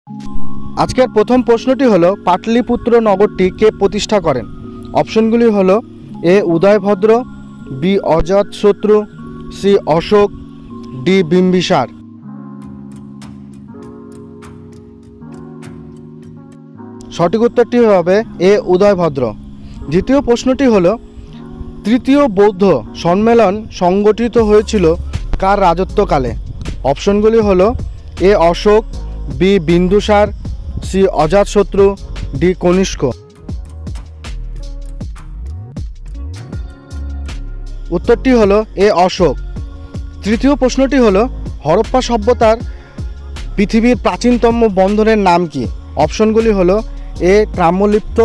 আজকের প্রথম প্রশ্নটি হলো পাটলিপুত্র নগরটি কে প্রতিষ্ঠা করেন? অপশনগুলি হলো এ উদয়ভদ্র, বি অজাতশত্রু, সি অশোক, ডি বিম্বিসার। সঠিক উত্তরটি হবে এ উদয়ভদ্র। দ্বিতীয় প্রশ্নটি হলো তৃতীয় বৌদ্ধ সম্মেলন সংগঠিত হয়েছিল কার রাজত্বকালে? অপশনগুলি হলো এ অশোক, বি বিন্দুসার, সি অজাতশত্রু, ডি কনিষ্ক। উত্তরটি হলো এ অশোক। তৃতীয় প্রশ্নটি হলো হরপ্পা সভ্যতার পৃথিবীর প্রাচীনতম বন্দরের নাম কি? অপশনগুলি হলো A Tamralipta,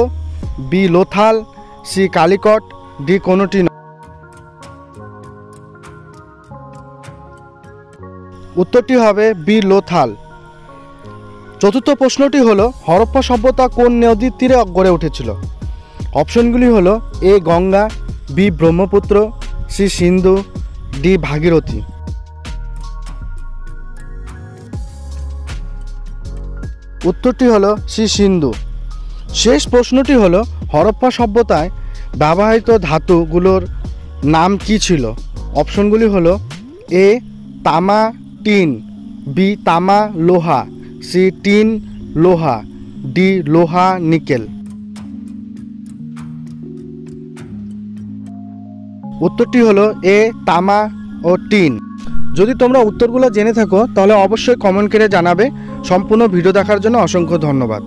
B Lothal, C Calicut, D কোনোটি নয়। উত্তরটি হবে বি লোথাল। চতুর্থ প্রশ্নটি হলো হরপ্পা সভ্যতা কোন নদীর তীরে গড়ে উঠেছিল? অপশনগুলি হলো এ গঙ্গা, বি ব্রহ্মপুত্র, সি সিন্ধু, ডি ভাগীরথী। উত্তরটি হলো সি সিন্ধু। শেষ প্রশ্নটি হলো হরপ্পা সভ্যতায় ব্যবহৃত ধাতুগুলোর নাম কি ছিল? অপশনগুলি হলো এ তামা টিন, বি তামা লোহা, সি টিন লোহা, ডি লোহা নিকেল। উত্তরটি হলো এ তামা ও টিন। যদি তোমরা উত্তরগুলো জেনে থাকো তাহলে অবশ্যই কমেন্ট করে জানাবে। সম্পূর্ণ ভিডিও দেখার জন্য অসংখ্য ধন্যবাদ।